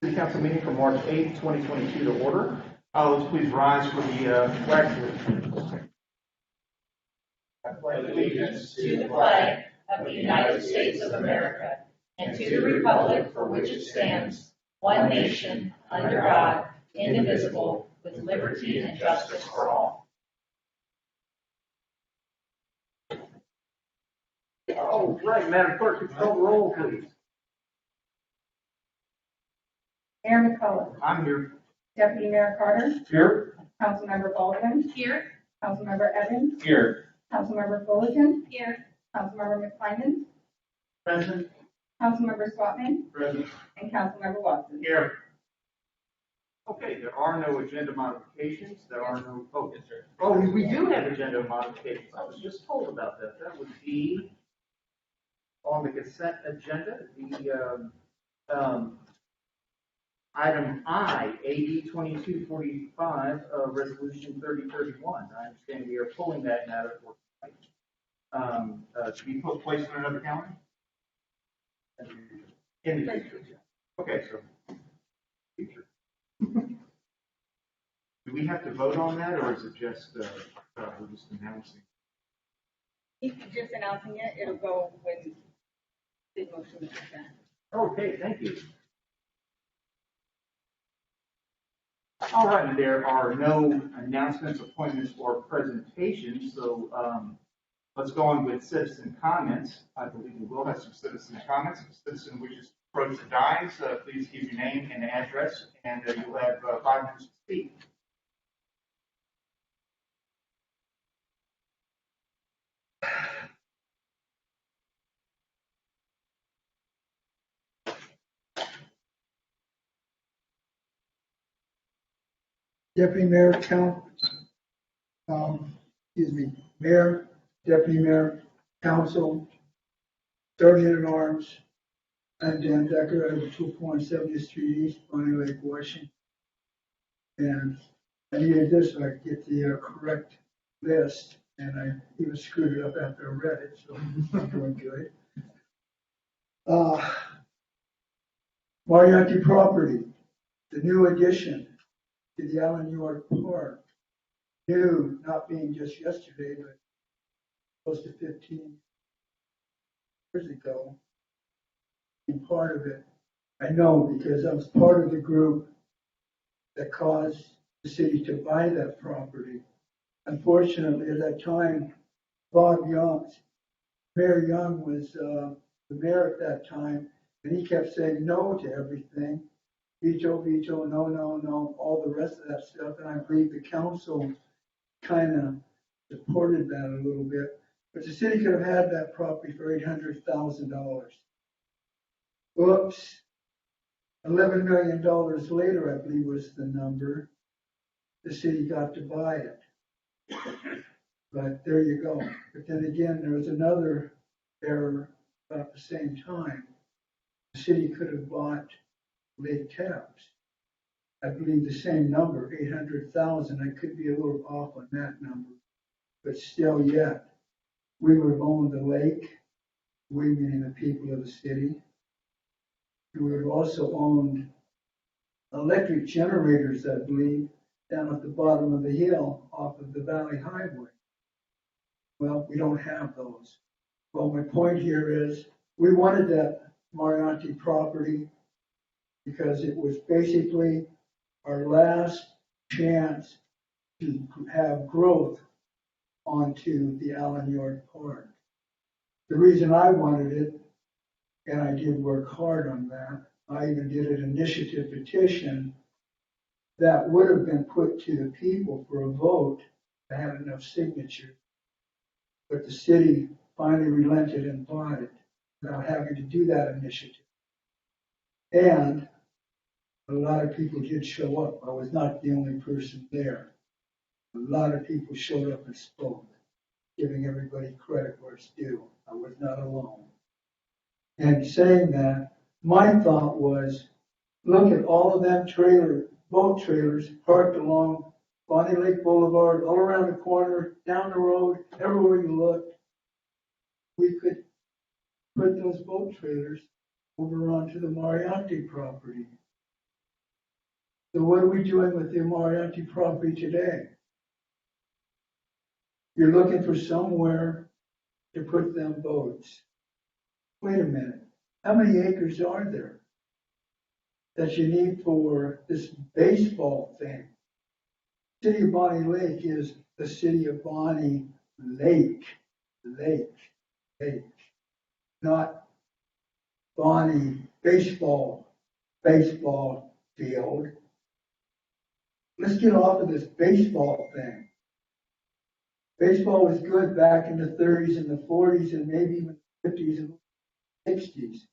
City Council meeting for March 8th, 2022 to order. Let's please rise for the flag salute. I pledge Allegiance to the flag of the United States of America and to the republic for which it stands, one nation, under God, indivisible, with liberty and justice for all. All right, Madam Clerk, could you call the roll, please? Mayor McCullough. I'm here. Deputy Mayor Carter. Here. Councilmember Baldwin. Here. Councilmember Evans. Here. Councilmember Fullerton. Here. Councilmember McClendon. Present. Councilmember Swatman. Present. And Councilmember Watson. Here. Okay, there are no agenda modifications. There are no, yes, sir. Oh, we do have agenda modifications. I was just told about that. That would be on the consent agenda, the, item I, AD 2245, resolution 3031. I understand we are pulling that matter for tonight. To be placed on another calendar? In the future. Okay, so future. Do we have to vote on that, or is it just, we're just announcing? If you're just announcing it, it'll go when the motion is done. Okay, thank you. All right, there are no announcements, appointments, or presentations, so let's go on with citizen comments. I believe we will have some citizen comments. If a citizen wishes to approach the dais, please give your name and address, and you'll have 5 minutes to speak. Deputy Mayor, Mayor, Deputy Mayor, Council, Sergeant at Arms. I'm Dan Decker at 2.70th Street East, Bonney Lake, Washington. And I needed this so I could get the correct list, and I even screwed it up after I read it, so I'm doing good. Marianti property, the new addition to the Allen York Park, new, not being just yesterday, but close to 15 years ago. And part of it, I know because I was part of the group that caused the city to buy that property. Unfortunately, at that time, Mayor Young was the mayor at that time, and he kept saying no to everything. Veto, veto, no, no, no, all the rest of that stuff. And I believe the council kind of supported that a little bit. But the city could have had that property for $800,000. Oops. $11 million later, I believe was the number, the city got to buy it. But there you go. But then again, there was another error about the same time. The city could have bought Lake Taps. I believe the same number, 800,000. I could be a little off on that number, but still yet, we would have owned the lake, we meaning the people of the city. We would have also owned electric generators, I believe, down at the bottom of the hill off of the Valley Highway. Well, we don't have those. Well, my point here is we wanted that Marianti property because it was basically our last chance to have growth onto the Allen York Park. The reason I wanted it, and I did work hard on that, I even did an initiative petition that would have been put to the people for a vote that had enough signatures. But the city finally relented and bought it without having to do that initiative. And a lot of people did show up. I was not the only person there. A lot of people showed up and spoke, giving everybody credit where it's due. I was not alone. And saying that, my thought was, look at all of them boat trailers parked along Bonney Lake Boulevard, all around the corner, down the road, everywhere you looked. We could put those boat trailers over onto the Marianti property. So what are we doing with the Moriarty property today? You're looking for somewhere to put them boats. Wait a minute, how many acres are there that you need for this baseball thing? City of Bonney Lake is the city of Bonney Lake, Lake, not Bonney baseball field. Let's get off of this baseball thing. Baseball was good back in the 30s and the 40s and maybe even 50s and 60s.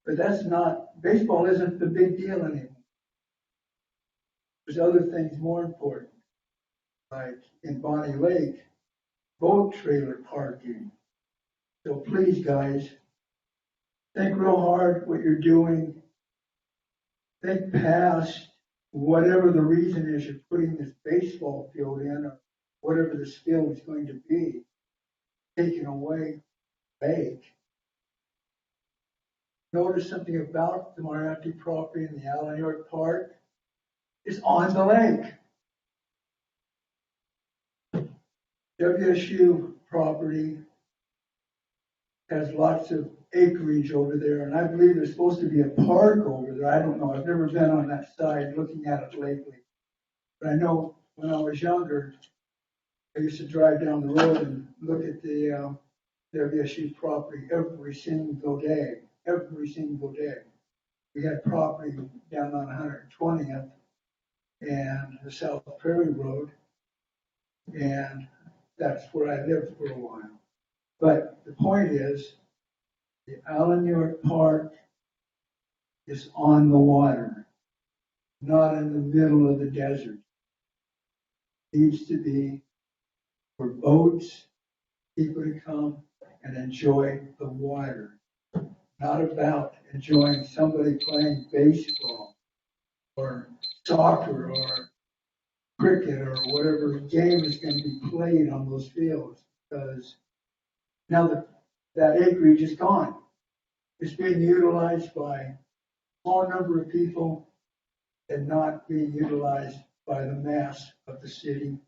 But baseball isn't the big deal anymore. There's other things more important, like in Bonney Lake, boat trailer parking. So please, guys, think real hard what you're doing. Think past whatever the reason is you're putting this baseball field in, or whatever this field is going to be, taken away, lake. Notice something about the Moriarty property in the Allen York Park. It's on the lake. WSU property has lots of acreage over there, and I believe there's supposed to be a park over there. I don't know. I've never been on that side looking at it lately. But I know when I was younger, I used to drive down the road and look at the WSU property every single day. Every single day. We had property down on 120th and the South Prairie Road, and that's where I lived for a while. But the point is, the Allen York Park is on the water, not in the middle of the desert. It needs to be for boats, people to come and enjoy the water. Not about enjoying somebody playing baseball or soccer or cricket or whatever game is going to be played on those fields, because now that acreage is gone. It's being utilized by a small number of people and not being utilized by the mass of the city.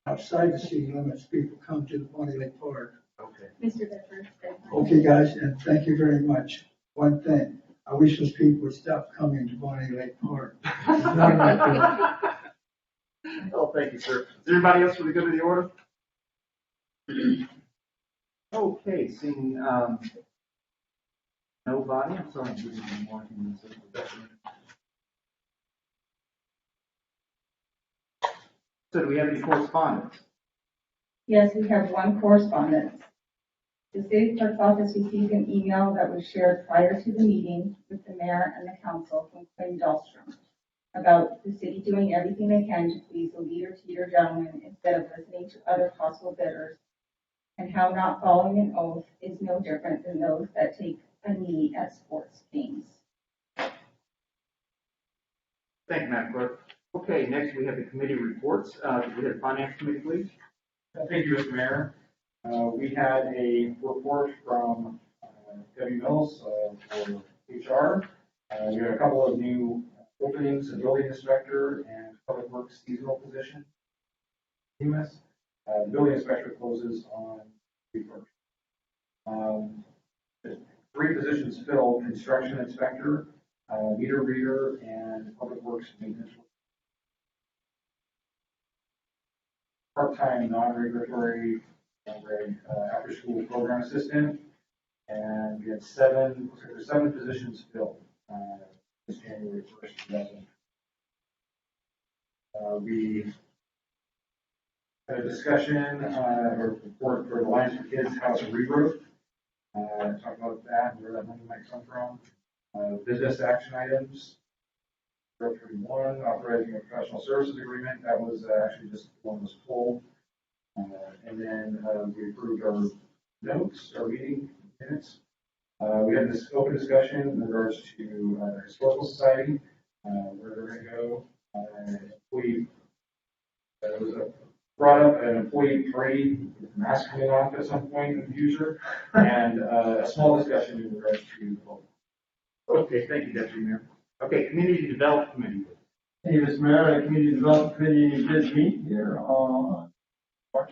Outside the city limits, people come to the Bonney Lake Park. Okay. Mr. Bedford. Okay, guys, and thank you very much. One thing, I wish those people would stop coming to Bonney Lake Park. It's not enough good. Oh, thank you, sir. Is there anybody else for the good of the order? Okay, seeing, nobody, I'm sorry, I'm losing more in this. So do we have any correspondence? Yes, we have one correspondence. The city clerk's office received an email that was shared prior to the meeting with the mayor and the council from Quinn Dahlstrom about the city doing everything they can to please the leader-teeter gentleman instead of listening to other possible bidders, and how not following an oath is no different than those that take a knee at sports games. Thank you, Madam Clerk. Okay, next we have the committee reports. We have Finance Committee, please. Thank you, Mr. Mayor. We had a report from Debbie Mills for HR. We had a couple of new openings, a building inspector and public works seasonal position. The building inspector closes on the 1st. 3 positions filled: construction inspector, meter reader, and public works maintenance. Part-time, non-regulatory after-school program assistant, and we had 7 positions filled this January 1st. We had a discussion or report for the Alliance for Kids House Regrowth. Talk about that and where that money might come from. Business action items. 31, authorizing a professional services agreement. That was actually just one was pulled. And then we approved our notes, our meeting minutes. We had this open discussion in regards to the Historical Society, where they're going to go. Brought up an employee parade with masks coming off at some point in the future, and a small discussion in regards to the vote. Okay, thank you, Deputy Mayor. Okay, Community Development Committee. Hey, Mr. Mayor, our Community Development Committee did meet here on March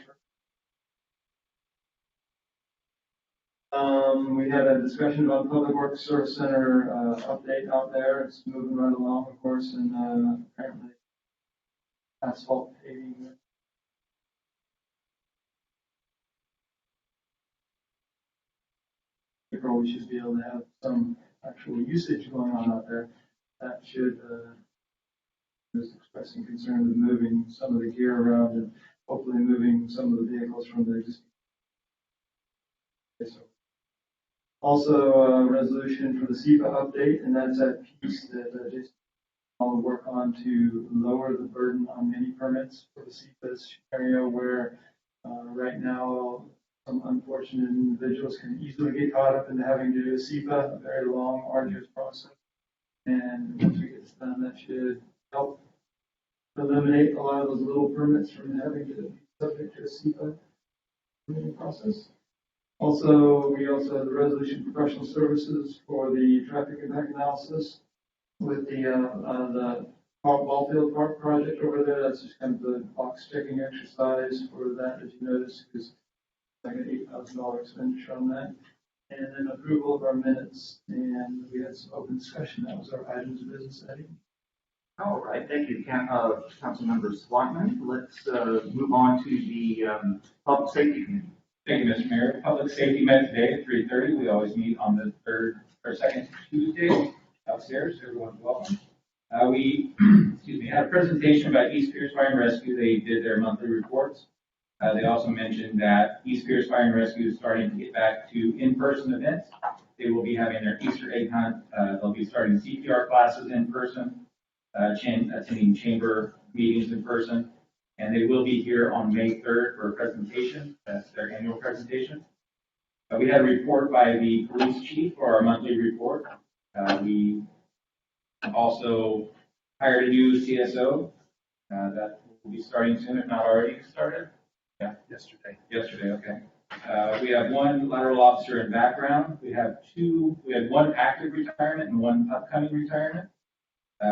1st. We had a discussion about the Public Works Service Center update out there. It's moving right along, of course, and apparently asphalt paving. April, we should be able to have some actual usage going on out there. That should, is expressing concern with moving some of the gear around and hopefully moving some of the vehicles from the existing. So, also, a resolution for the SEPA update, and that's that piece that Jason will work on to lower the burden on many permits for the SEPA scenario where right now some unfortunate individuals can easily get caught up into having to do a SEPA, a very long, arduous process. And once we get this done, that should help eliminate a lot of those little permits from having to be subject to a SEPA permitting process. Also, we also have the resolution for professional services for the traffic impact analysis with the ball field park project over there. That's just kind of the box checking exercise for that, as you notice, because like an $8,000 expenditure on that. And then approval of our minutes, and we had some open discussion. That was our items of business that evening. All right, thank you, Councilmember Swanton. Let's move on to the Public Safety Committee. Thank you, Mr. Mayor. Public Safety met today at 3:30. We always meet on the third or second Tuesday upstairs. Everyone's welcome. We had a presentation about East Pierce Fire and Rescue. They did their monthly reports. They also mentioned that East Pierce Fire and Rescue is starting to get back to in-person events. They will be having their Easter egg hunt. They'll be starting CPR classes in person, attending chamber meetings in person, and they will be here on May 3rd for a presentation. That's their annual presentation. We had a report by the police chief for our monthly report. We also hired a new CSO that will be starting soon, if not already started. Yeah, yesterday, okay. We have one lateral officer in background. We had one active retirement and one upcoming retirement.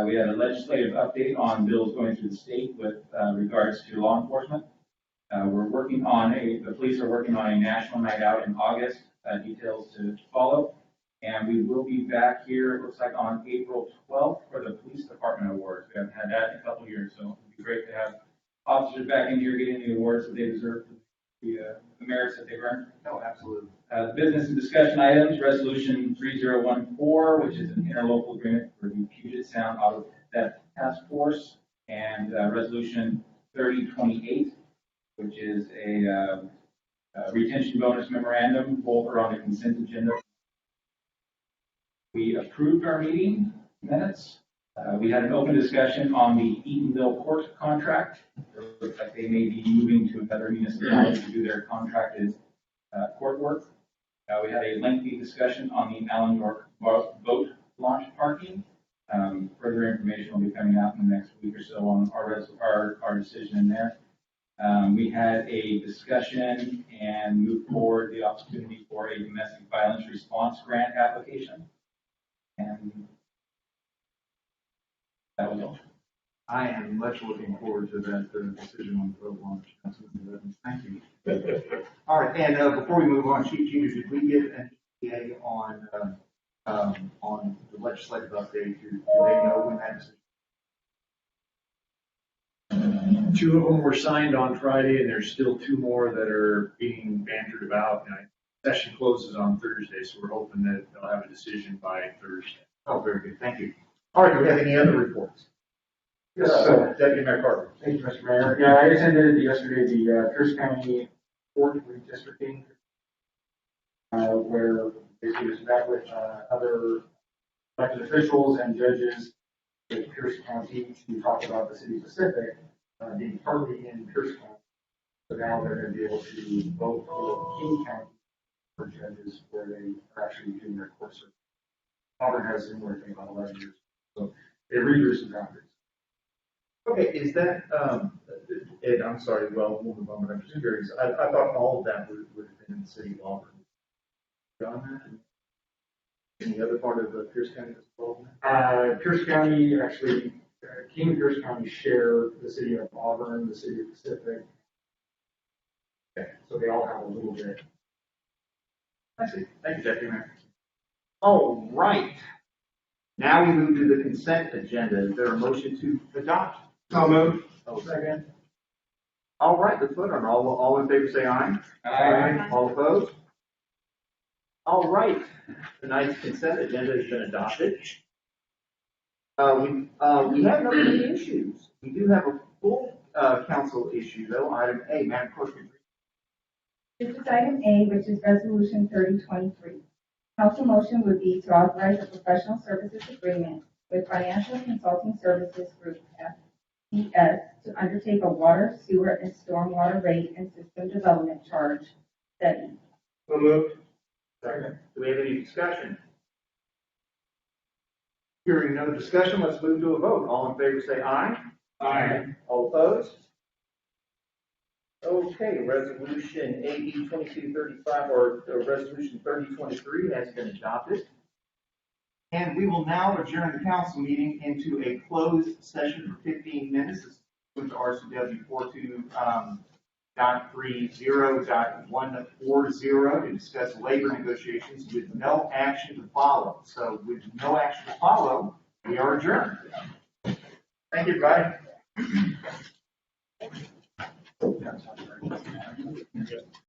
We had a legislative update on bills going through the state with regards to law enforcement. The police are working on a national night out in August, details to follow. And we will be back here, it looks like on April 12th for the police department awards. We haven't had that in a couple of years, so it'd be great to have officers back in here getting the awards that they deserve for the merits that they've earned. Oh, absolutely. Business and discussion items, resolution 3014, which is an interlocal agreement for the Puget Sound Auto Theft Task Force, and resolution 3028, which is a retention bonus memorandum. Both are on the consent agenda. We approved our meeting minutes. We had an open discussion on the Eatonville Court contract. It looks like they may be moving to another municipality to do their contracted court work. We had a lengthy discussion on the Allen York boat launch parking. Further information will be coming out in the next week or so on our decision in there. We had a discussion and moved forward the opportunity for a domestic violence response grant application. And that was all. I am much looking forward to that decision on the boat launch. Thank you. All right, and before we move on, Chief Peters, did we get an ETA on the legislative update? Do they know when that decision? 2 of them were signed on Friday, and there's still 2 more that are being bantered about. And session closes on Thursday, so we're hoping that they'll have a decision by Thursday. Oh, very good. Thank you. All right, do we have any other reports? Yes, Deputy Mayor Carter. Thank you, Mr. Mayor. Yeah, I attended yesterday the Pierce County Court redistricting, where basically was met with other elected officials and judges in Pierce County to talk about the city Pacific being partly in Pierce County. So now they're going to be able to vote for King County for judges where they are actually doing their court service. Auburn has a similar thing about 11 years. So they redrew some boundaries. Okay, is that, Ed, I'm sorry, well, we'll move on, but I'm just curious. I thought all of that would have been in the city of Auburn. John, any other part of Pierce County that's involved in that? Pierce County, actually, King and Pierce County share the city of Auburn, the city of Pacific. Okay, so they all have a little bit. I see. Thank you, Deputy Mayor. All right. Now we move to the consent agenda. Is there a motion to adopt? So moved. Oh, second. All right, let's vote on it. All in favor say aye. Aye. All opposed? All right, tonight's consent agenda has been adopted. We have no new issues. We do have a full council issue though. Item A, Madam Clerk. This is item A, which is resolution 3023. Council motion would be to authorize a professional services agreement with Financial Consulting Services Group, FCS, to undertake a water, sewer, and stormwater rate and system development charge study. So moved. Second. Do we have any discussion? Hearing no discussion, let's move to a vote. All in favor say aye. Aye. All opposed? Okay, resolution AB 2235 or resolution 3023 has been adopted. And we will now adjourn the council meeting into a closed session for 15 minutes. This includes RCW 42.30.140 to discuss labor negotiations with no action to follow. So with no action to follow, we are adjourned. Thank you, everybody.